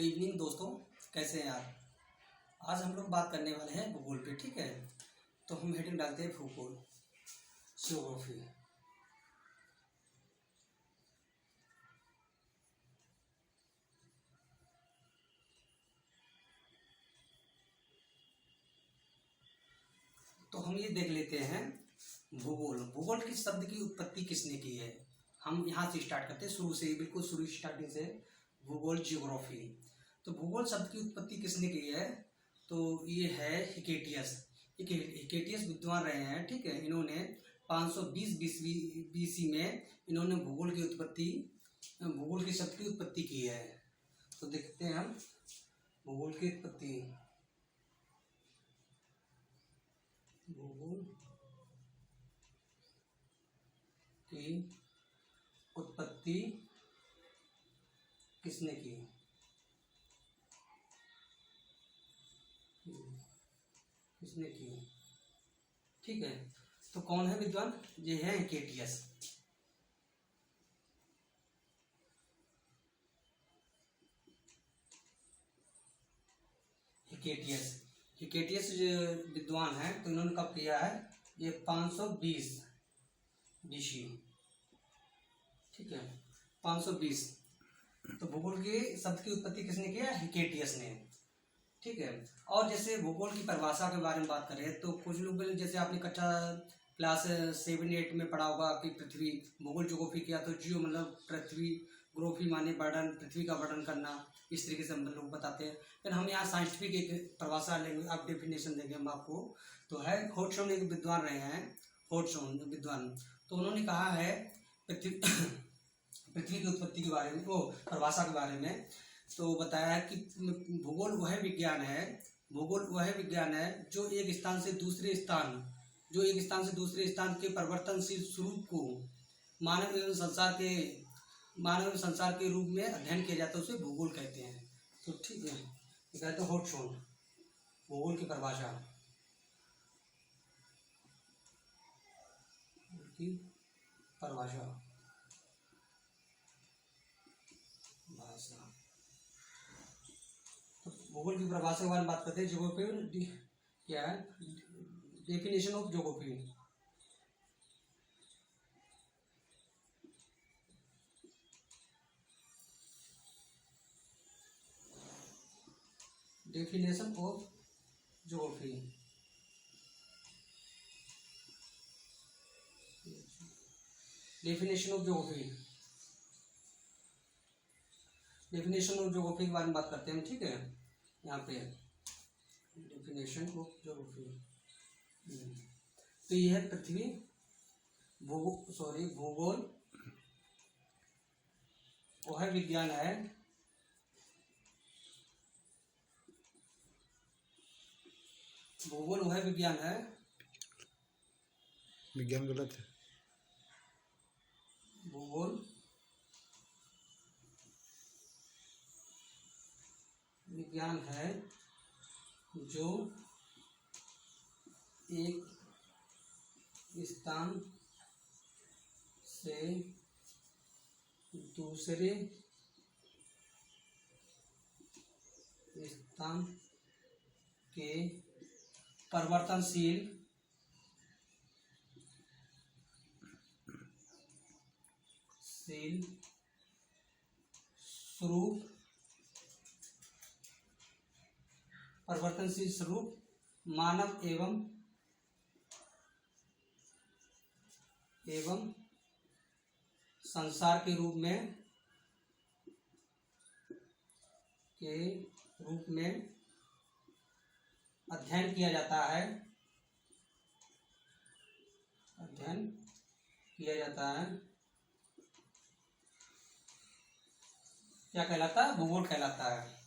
Good evening दोस्तों, कैसे हैं आप। आज हम लोग बात करने वाले हैं भूगोल पे। ठीक है, तो हम हेडिंग डालते हैं भूगोल, ज्योग्राफी। तो हम ये देख लेते हैं भूगोल। भूगोल किस शब्द की उत्पत्ति किसने की है। हम यहाँ से स्टार्ट करते हैं, शुरू से, बिल्कुल शुरू स्टार्टिंग से। भूगोल, ज्योग्राफी। तो भूगोल शब्द की उत्पत्ति किसने की है, तो ये है हिकेटियस। हिकेटियस विद्वान रहे हैं। ठीक है, इन्होंने 520 बीसी में इन्होंने भूगोल के शब्द की उत्पत्ति की है। तो देखते हैं हम भूगोल की उत्पत्ति। भूगोल की उत्पत्ति किसने की। ठीक है, तो कौन है विद्वान, ये है हिकेटियस। हिकेटियस जो विद्वान है, तो इन्होंने कब किया है, ये 520 बीसी। ठीक है, 520। तो भूगोल के शब्द की उत्पत्ति किसने किया, हिकेटियस ने। ठीक है, और जैसे भूगोल की परिभाषा के बारे में बात करें तो कुछ लोग, जैसे आपने कक्षा क्लास 7-8 में पढ़ा होगा कि पृथ्वी, भूगोल ज्योग्राफी किया तो जियो मतलब पृथ्वी, ग्रोफी माने वर्णन, पृथ्वी का वर्णन करना, इस तरीके से हम लोग बताते हैं। फिर हम यहाँ साइंटिफिक एक परिभाषा लेंगे, आप डेफिनेशन देंगे हम आपको। तो है होटसोन एक विद्वान रहे हैं, होटसोन विद्वान। तो उन्होंने कहा है पृथ्वी की उत्पत्ति के बारे में, वो परिभाषा के बारे में। तो बताया है कि भूगोल वह विज्ञान है जो एक स्थान से दूसरे स्थान के परिवर्तनशील स्वरूप को मानव एवं संसार के रूप में अध्ययन किया जाता है, उसे भूगोल कहते हैं। तो ठीक है, ये कहते हैं होटसोन, भूगोल की परिभाषा। भूगोल की परिभाषा के बारे में बात करते हैं। ज्योग्राफी क्या है, definition of geography. Definition of geography. Definition of geography के बारे में बात करते हैं। ठीक है, यहाँ पे डेफिनेशन ऑफ ज्योग्राफी। तो ये है पृथ्वी, भूगोल वह विज्ञान है विज्ञान गलत है। भूगोल विज्ञान है जो एक स्थान से दूसरे स्थान के परिवर्तनशील स्वरूप मानव एवं संसार के रूप में अध्ययन किया जाता है। क्या कहलाता है, भूगोल कहलाता है।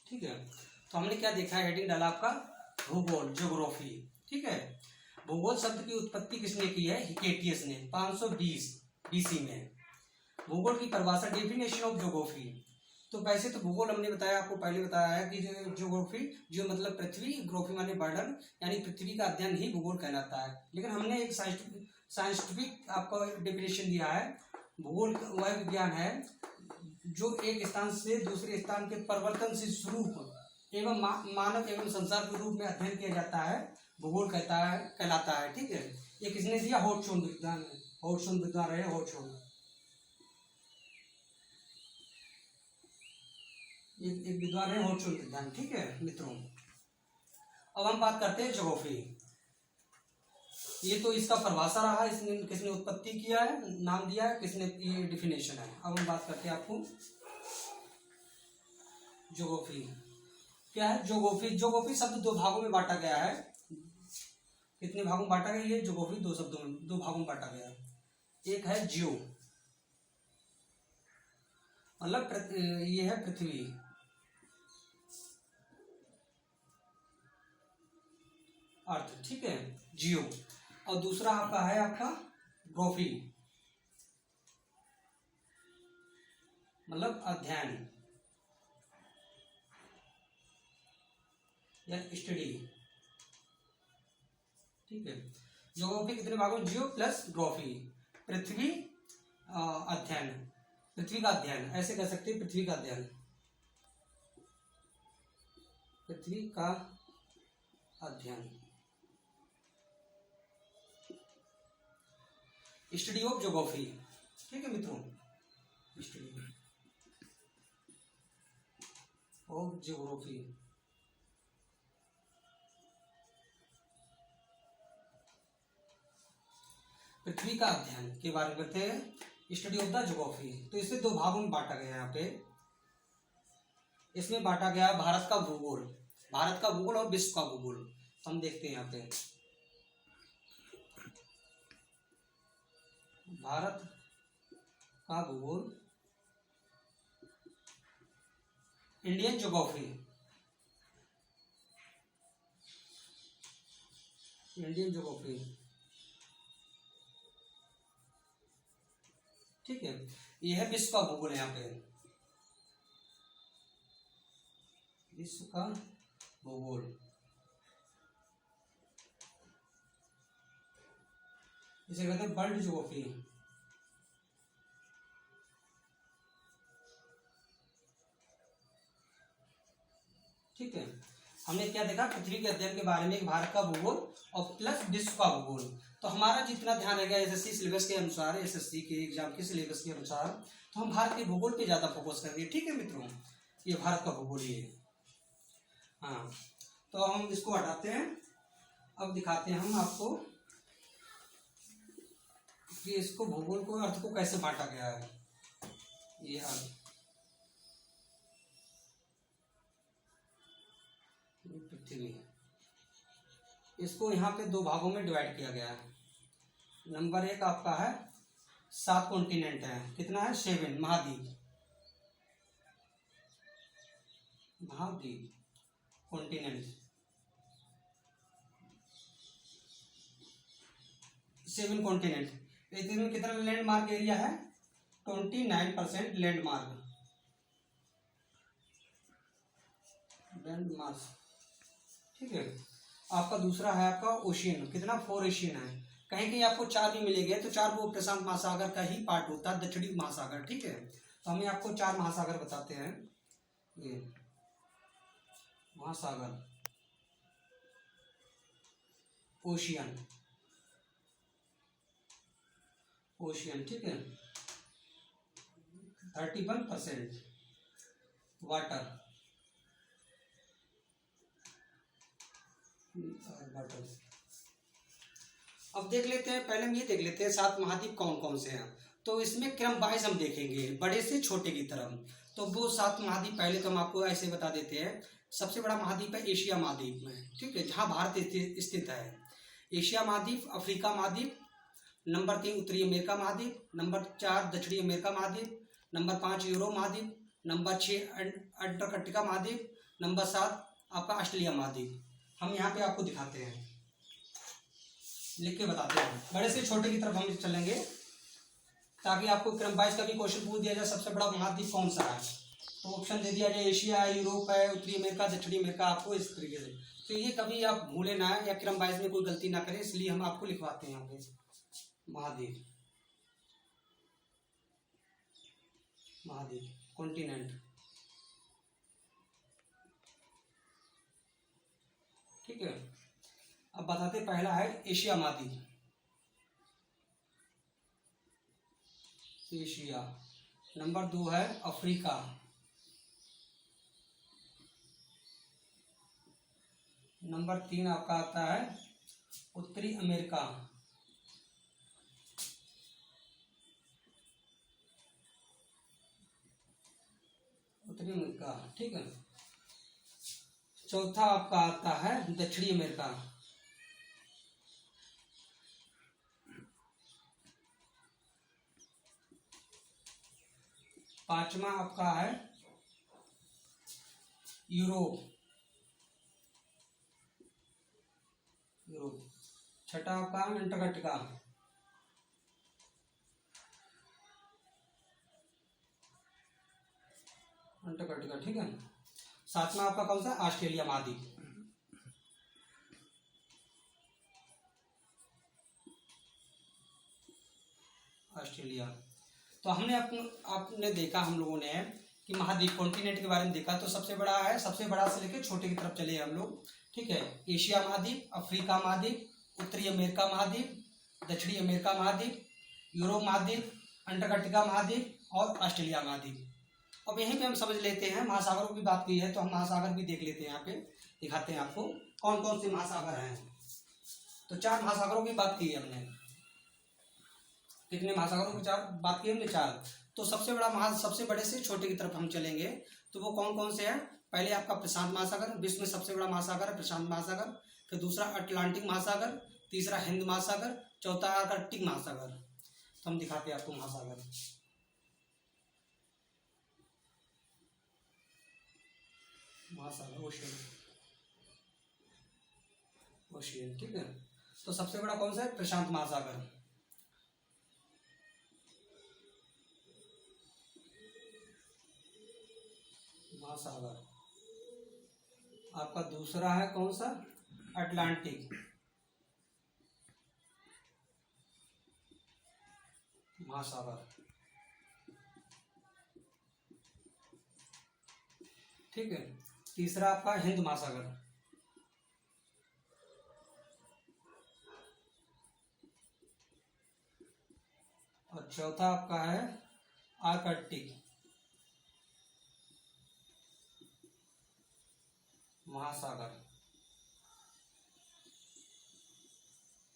ठीक है, तो हमने क्या देखा है, हेडिंग डाला आपका भूगोल, ज्योग्राफी। ठीक है, भूगोल शब्द की उत्पत्ति किसने की है, हिकेटियस ने 520 बीसी में। भूगोल की परिभाषा, डेफिनेशन ऑफ ज्योग्राफी। तो वैसे तो भूगोल हमने बताया, आपको पहले बताया है कि ज्योग्राफी, जो मतलब पृथ्वी, ग्राफी माने बर्डन, यानी पृथ्वी का अध्ययन ही भूगोल कहलाता है। लेकिन हमने एक साइंटिफिक आपको डेफिनेशन दिया है। भूगोल वह विज्ञान है जो एक स्थान से दूसरे स्थान के परिवर्तन से स्वरूप एवं मानव एवं संसार के रूप में अध्ययन किया जाता है, भूगोल कहलाता है। ठीक है, ये किसने दिया? होटशोन विद्वान, होटशोन विद्वान रहे होटशोन। एक विद्वान है होटशोन विद्वान। ठीक है मित्रों, अब हम बात करते हैं ज्योग्राफी। ये तो इसका परिभाषा रहा, इसने किसने उत्पत्ति किया है, नाम दिया है, किसने, ये डिफिनेशन है। अब हम बात करते हैं आपको ज्योग्राफी क्या है। ज्योग्राफी शब्द दो भागों में बांटा गया है। कितने भागों में बांटा गया? ये ज्योग्राफी दो शब्दों में, दो भागों में बांटा गया है। एक है जियो, मतलब ये है पृथ्वी, अर्थ। ठीक है, जियो। और दूसरा आपका है आपका ग्राफी, मतलब अध्ययन या स्टडी। ठीक है, ज्योग्राफी कितने भागों में? जियो प्लस ग्राफी। पृथ्वी अध्ययन, पृथ्वी का अध्ययन, ऐसे कह सकते हैं, पृथ्वी का अध्ययन, पृथ्वी का अध्ययन, स्टडी ऑफ ज्योग्राफी। ठीक है मित्रों, स्टडी ऑफ ज्योग्राफी। पृथ्वी का अध्ययन के बारे में करते हैं, स्टडी ऑफ द ज्योग्राफी। तो इसे दो भागों में बांटा गया है यहाँ पे। इसमें बांटा गया भारत का भूगोल, भारत का भूगोल और विश्व का भूगोल। तो हम देखते हैं यहाँ पे भारत का भूगोल, इंडियन ज्योग्राफी, इंडियन ज्योग्राफी। ठीक है, यह है विश्व का भूगोल। यहाँ पे विश्व का भूगोल, इसे कहते हैं वर्ल्ड ज्योग्राफी। ठीक है, हमने क्या देखा? पृथ्वी के अध्ययन के बारे में, भारत का भूगोल और प्लस विश्व का भूगोल। तो हमारा जितना ध्यान रहेगा एसएससी सिलेबस के अनुसार, एसएससी के एग्जाम के सिलेबस के अनुसार, तो हम भारत के भूगोल पे ज्यादा फोकस करेंगे। ठीक है मित्रों, ये भारत का भूगोल ही है। हाँ, तो हम इसको हटाते हैं। अब दिखाते हैं हम आपको कि इसको, भूगोल को, अर्थ को कैसे बांटा गया है। ये अर्थ, पृथ्वी, इसको यहाँ पे दो भागों में डिवाइड किया गया है। नंबर एक आपका है 7 कॉन्टिनेंट है। कितना है? 7 महाद्वीप, महाद्वीप, कॉन्टिनेंट, 7 कॉन्टिनेंट। इसमें कितना लैंडमार्क एरिया है? 29% लैंडमार्क, लैंडमार्क। ठीक है, आपका दूसरा है आपका ओशियन। कितना? 4 एशियन है। कहीं कहीं आपको 4 भी मिलेंगे, तो 4 वो प्रशांत महासागर का ही पार्ट होता है, दक्षिणी महासागर। ठीक है, तो हमें आपको 4 महासागर बताते हैं। ये महासागर, ओशियन, ओशियन। ठीक है, 31% वाटर, वाटर। अब देख लेते हैं, पहले हम ये देख लेते हैं 7 महाद्वीप कौन कौन से हैं। तो इसमें क्रम वाइज हम देखेंगे, बड़े से छोटे की तरफ। तो वो 7 महाद्वीप पहले तो हम आपको ऐसे बता देते हैं। सबसे बड़ा महाद्वीप है एशिया महाद्वीप में। ठीक है, जहाँ भारत स्थित है। एशिया महाद्वीप, अफ्रीका महाद्वीप, नंबर 3 उत्तरी अमेरिका महाद्वीप, नंबर 4 दक्षिणी अमेरिका महाद्वीप, नंबर 5 यूरोप महाद्वीप, नंबर 6 अंटार्कटिका महाद्वीप, नंबर 7 आपका ऑस्ट्रेलिया महाद्वीप। हम यहाँ पे आपको दिखाते हैं, लिख के बताते हैं। बड़े से छोटे की तरफ हम चलेंगे ताकि आपको क्रम वाइज का भी क्वेश्चन पूछ दिया जाए। सबसे बड़ा महाद्वीप कौन सा है? तो ऑप्शन दे दिया जाए एशिया है, यूरोप है, उत्तरी अमेरिका, दक्षिणी अमेरिका, आपको इस तरीके से। तो ये कभी आप भूले ना या क्रम वाइज में कोई गलती ना करें, इसलिए हम आपको लिखवाते हैं यहाँ पे महाद्वीप, महाद्वीप कॉन्टिनेंट। ठीक है, अब बताते पहला है एशिया महाद्वीप, एशिया। नंबर 2 है अफ्रीका, नंबर 3 आपका आता है उत्तरी अमेरिका, उत्तरी अमेरिका। ठीक है, चौथा आपका आता है दक्षिणी अमेरिका, पांचवा आपका है यूरोप, यूरोप। छठा आपका अंटार्कटिका, अंटार्कटिका। ठीक है, सातवां आपका कौन सा, ऑस्ट्रेलिया महाद्वीप। ऑस्ट्रेलिया। तो हमने आपने देखा, हम लोगों ने कि महाद्वीप कॉन्टिनेंट के बारे में देखा, तो सबसे बड़ा है, सबसे बड़ा से लेकर छोटे की तरफ चले हम लोग। ठीक है, एशिया महाद्वीप, अफ्रीका महाद्वीप, उत्तरी अमेरिका महाद्वीप, दक्षिणी अमेरिका महाद्वीप, यूरोप महाद्वीप, अंटार्कटिका महाद्वीप और ऑस्ट्रेलिया महाद्वीप। अब यहीं पे हम समझ लेते हैं, महासागरों की बात की है तो हम महासागर भी देख लेते हैं। यहाँ पे दिखाते हैं आपको कौन कौन से महासागर हैं। तो 4 महासागरों की बात की है हमने। कितने महासागरों की बात की हमने? 4। तो सबसे बड़ा सबसे बड़े से छोटे की तरफ हम चलेंगे, तो वो कौन कौन से हैं? पहले आपका प्रशांत महासागर, विश्व में सबसे बड़ा महासागर है प्रशांत महासागर। फिर दूसरा अटलांटिक महासागर, तीसरा हिंद महासागर, चौथा आर्कटिक महासागर। तो हम दिखाते हैं आपको महासागर। महासागर ओशियन, ओशियन। ठीक है, तो सबसे बड़ा कौन सा है? प्रशांत महासागर। महासागर। आपका दूसरा है कौन सा? अटलांटिक महासागर। ठीक है, तीसरा आपका हिंद महासागर। और चौथा आपका है आर्कटिक महासागर।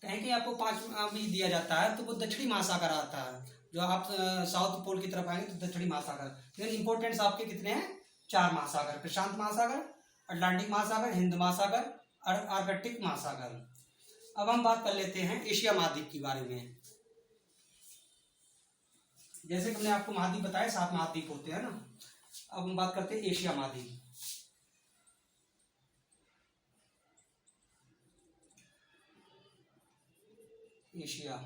कहीं कहीं आपको 5 भी दिया जाता है, तो वो दक्षिणी महासागर आता है। जो आप साउथ पोल की तरफ आएंगे तो दक्षिणी महासागर। लेकिन इंपॉर्टेंस आपके कितने हैं? 4 महासागर, प्रशांत महासागर, अटलांटिक महासागर, हिंद महासागर और आर्कटिक महासागर। अब हम बात कर लेते हैं एशिया महाद्वीप के बारे में। जैसे कि हमने आपको महाद्वीप बताया, 7 महाद्वीप होते हैं ना। अब हम बात करते हैं एशिया महाद्वीप। एशिया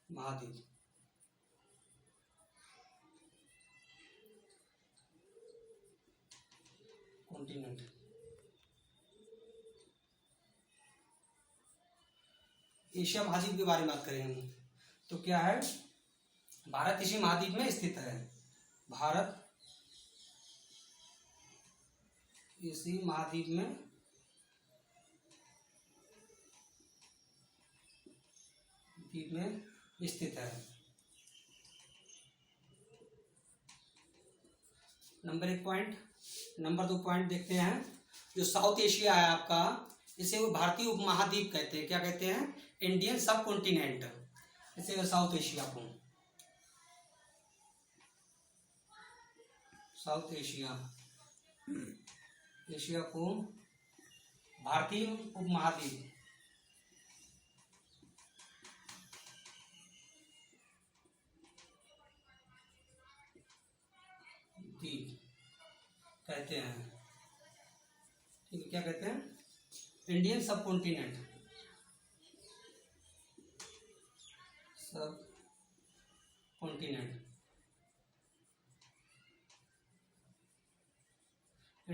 महाद्वीप कॉन्टिनेंट। एशिया महाद्वीप के बारे में बात करें हम, तो क्या है? भारत इसी महाद्वीप में स्थित है। भारत इसी महाद्वीप में स्थित है। Number 1 point. नंबर 2 पॉइंट देखते हैं। जो साउथ एशिया है आपका, इसे वो भारतीय उपमहाद्वीप कहते हैं। क्या कहते हैं? इंडियन सब कॉन्टिनेंट। इसे साउथ एशिया को, साउथ एशिया, एशिया को भारतीय उपमहाद्वीप कहते हैं। ठीक है, क्या कहते हैं? इंडियन सब कॉन्टिनेंट, सब कॉन्टिनेंट।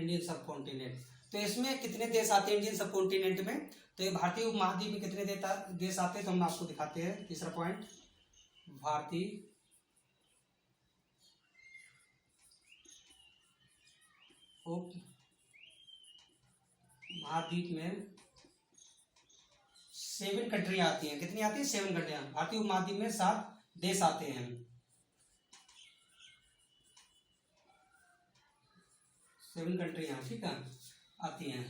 इंडियन सब कॉन्टिनेंट। तो इसमें कितने देश आते हैं इंडियन सब कॉन्टिनेंट में? तो ये भारतीय उपमहाद्वीप में कितने देश आते हैं, तो हम आपको दिखाते हैं। तीसरा पॉइंट, भारतीय उपमहाद्वीप में 7 कंट्रियां आती हैं। कितनी आती है? 7 कंट्रियां। भारतीय उपमहाद्वीप में 7 देश आते हैं। 7 कंट्रियां, ठीक है, आती हैं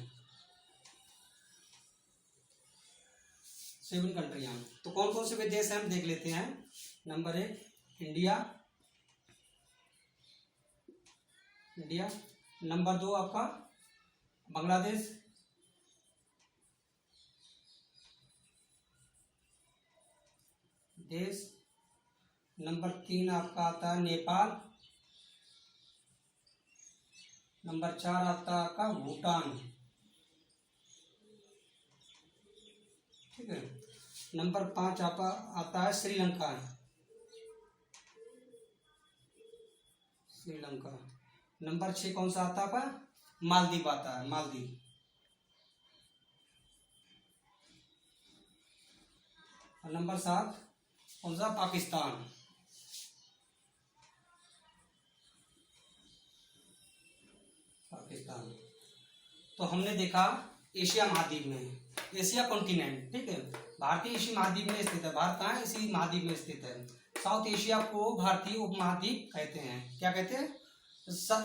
7 कंट्रियां। तो कौन कौन से वे देश हैं हम देख लेते हैं। Number 1 India, India. नंबर 2 आपका बांग्लादेश, देश। नंबर 3 आपका आता है नेपाल। नंबर 4 आता है आपका भूटान, ठीक है। नंबर 5 आपका आता है श्रीलंका, श्रीलंका। नंबर 6 कौन सा आता है आपका? मालदीव आता है, मालदीव। और नंबर 7 कौन सा? पाकिस्तान। पाकिस्तान। तो हमने देखा एशिया महाद्वीप में, एशिया कॉन्टिनेंट, ठीक है, भारतीय इसी महाद्वीप में स्थित है। भारत कहाँ है? इसी महाद्वीप में स्थित है। साउथ एशिया को भारतीय उपमहाद्वीप कहते हैं। क्या कहते हैं?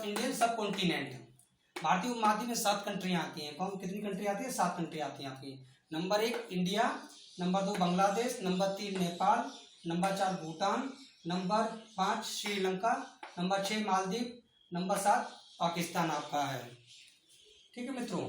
इंडियन सब कॉन्टिनेंट। भारतीय उपमहाद्वीप में 7 कंट्रियां आती हैं। कौन कितनी कंट्री आती है? 7 कंट्री आती हैं आपकी। Number 1 India, number 2 Bangladesh, number 3 Nepal, number 4 Bhutan, number 5 Sri Lanka, number 6 Maldives, number 7 Pakistan आपका है। ठीक है मित्रों।